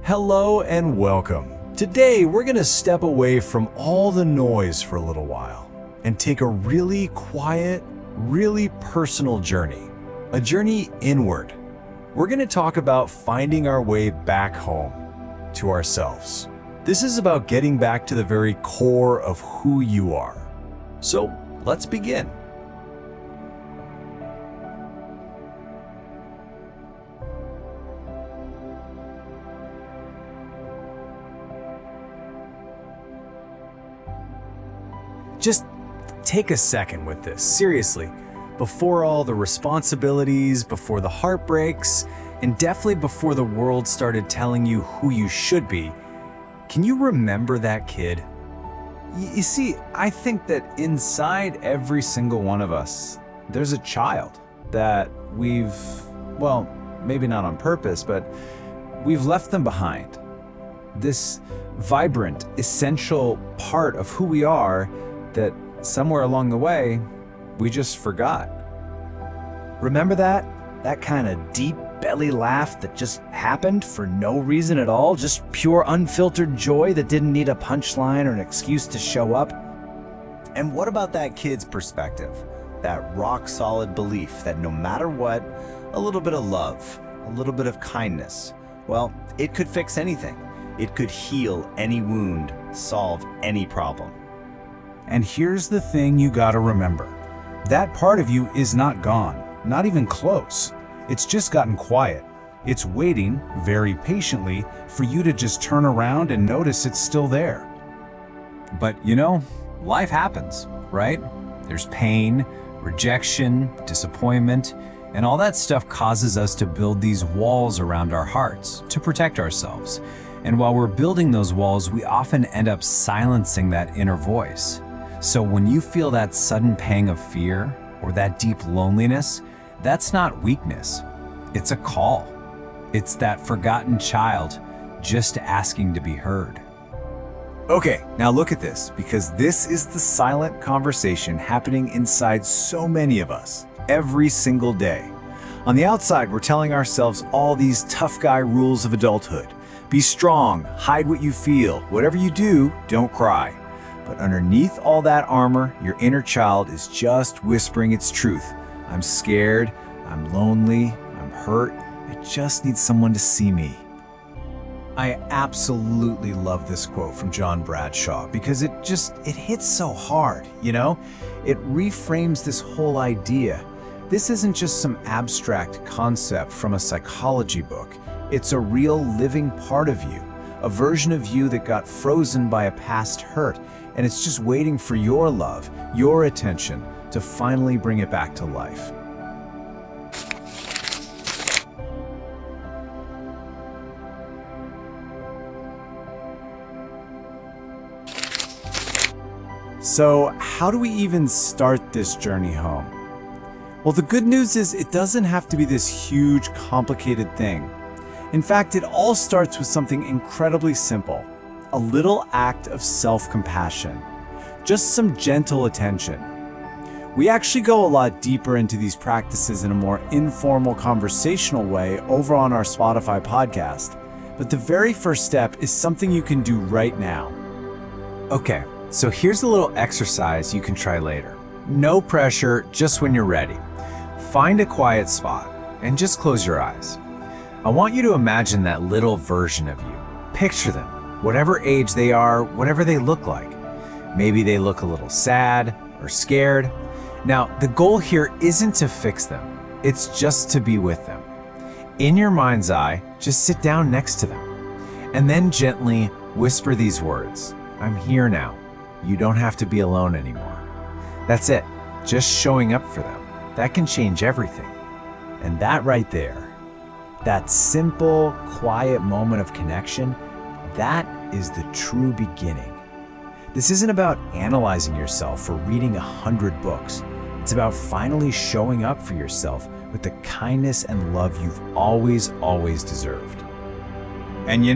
Hello and welcome. Today we're going to step away from all the noise for a little while and take a really quiet, really personal journey. A journey inward. We're going to talk about finding our way back home to ourselves. This is about getting back to the very core of who you are. So let's begin. Just take a second with this, seriously. Before all the responsibilities, before the heartbreaks, and definitely before the world started telling you who you should be, can you remember that kid? You see, I think that inside every single one of us, there's a child that well, maybe not on purpose, but we've left them behind. This vibrant, essential part of who we are that somewhere along the way, we just forgot. Remember that? That kind of deep belly laugh that just happened for no reason at all? Just pure unfiltered joy that didn't need a punchline or an excuse to show up? And what about that kid's perspective? That rock-solid belief that no matter what, a little bit of love, a little bit of kindness, well, it could fix anything. It could heal any wound, solve any problem. And here's the thing you gotta remember. That part of you is not gone, not even close. It's just gotten quiet. It's waiting, very patiently, for you to just turn around and notice it's still there. But life happens, right? There's pain, rejection, disappointment, and all that stuff causes us to build these walls around our hearts to protect ourselves. And while we're building those walls, we often end up silencing that inner voice. So when you feel that sudden pang of fear or that deep loneliness, that's not weakness. It's a call. It's that forgotten child just asking to be heard. Okay, now look at this, because this is the silent conversation happening inside so many of us every single day. On the outside, we're telling ourselves all these tough guy rules of adulthood. Be strong, hide what you feel, whatever you do, don't cry. But underneath all that armor, your inner child is just whispering its truth. I'm scared, I'm lonely, I'm hurt, I just need someone to see me. I absolutely love this quote from John Bradshaw because it hits so hard, It reframes this whole idea. This isn't just some abstract concept from a psychology book. It's a real living part of you, a version of you that got frozen by a past hurt, and it's just waiting for your love, your attention, to finally bring it back to life. So, how do we even start this journey home? Well, the good news is it doesn't have to be this huge, complicated thing. In fact, it all starts with something incredibly simple. A little act of self-compassion, just some gentle attention. We actually go a lot deeper into these practices in a more informal, conversational way over on our Spotify podcast. But the very first step is something you can do right now. Okay, so here's a little exercise you can try later. No pressure, just when you're ready. Find a quiet spot and just close your eyes. I want you to imagine that little version of you. Picture them. Whatever age they are, whatever they look like. Maybe they look a little sad or scared. Now, the goal here isn't to fix them. It's just to be with them. In your mind's eye, just sit down next to them. And then gently whisper these words. I'm here now. You don't have to be alone anymore. That's it. Just showing up for them. That can change everything. And that right there, that simple, quiet moment of connection, that is the true beginning. This isn't about analyzing yourself or reading 100 books. It's about finally showing up for yourself with the kindness and love you've always deserved. And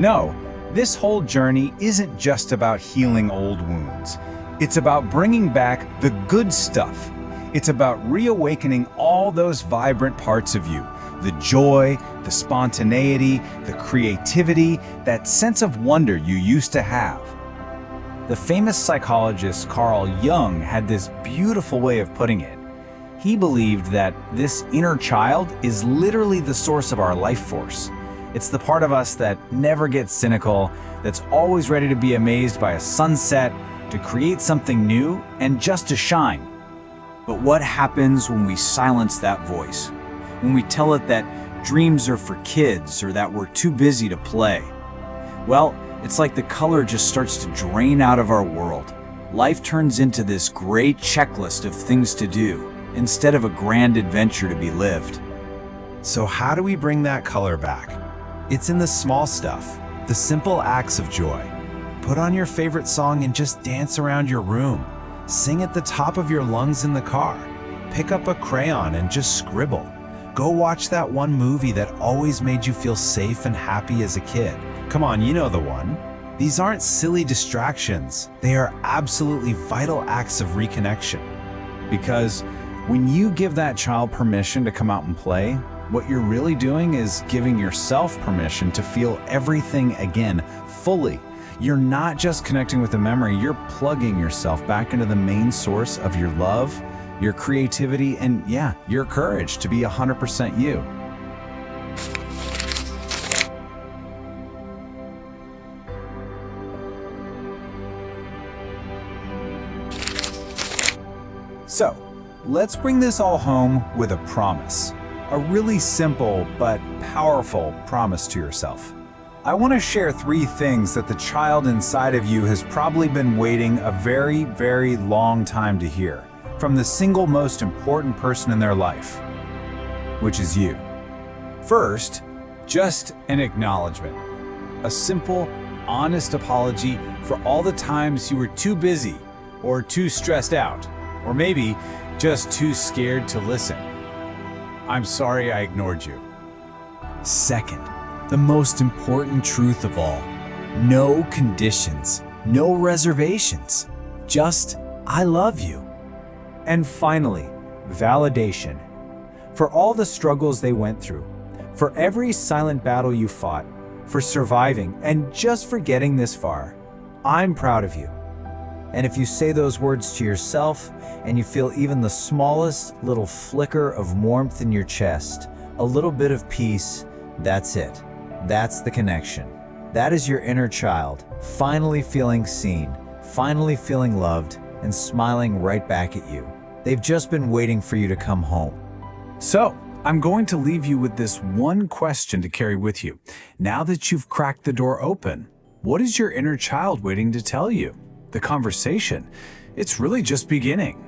this whole journey isn't just about healing old wounds. It's about bringing back the good stuff. It's about reawakening all those vibrant parts of you, The joy, the spontaneity, the creativity, that sense of wonder you used to have. The famous psychologist Carl Jung had this beautiful way of putting it. He believed that this inner child is literally the source of our life force. It's the part of us that never gets cynical, that's always ready to be amazed by a sunset, to create something new, and just to shine. But what happens when we silence that voice? When we tell it that dreams are for kids or that we're too busy to play? Well, it's like the color just starts to drain out of our world. Life turns into this great checklist of things to do, instead of a grand adventure to be lived. So how do we bring that color back? It's in the small stuff, the simple acts of joy. Put on your favorite song and just dance around your room. Sing at the top of your lungs in the car. Pick up a crayon and just scribble. Go watch that one movie that always made you feel safe and happy as a kid. Come on, you know the one. These aren't silly distractions. They are absolutely vital acts of reconnection. Because when you give that child permission to come out and play, what you're really doing is giving yourself permission to feel everything again, fully. You're not just connecting with the memory, you're plugging yourself back into the main source of your love, your creativity, and yeah, your courage to be 100% you. So, let's bring this all home with a promise. A really simple but powerful promise to yourself. I want to share 3 things that the child inside of you has probably been waiting a very, very long time to hear from the single most important person in their life, which is you. First, just an acknowledgement. A simple, honest apology for all the times you were too busy or too stressed out, or maybe just too scared to listen. I'm sorry I ignored you. Second, the most important truth of all, no conditions, no reservations, just I love you. And finally, validation. For all the struggles they went through, for every silent battle you fought, for surviving and just for getting this far, I'm proud of you. And if you say those words to yourself and you feel even the smallest little flicker of warmth in your chest, a little bit of peace, that's it. That's the connection. That is your inner child, finally feeling seen, finally feeling loved, and smiling right back at you. They've just been waiting for you to come home. So, I'm going to leave you with this one question to carry with you. Now that you've cracked the door open, what is your inner child waiting to tell you? The conversation, it's really just beginning.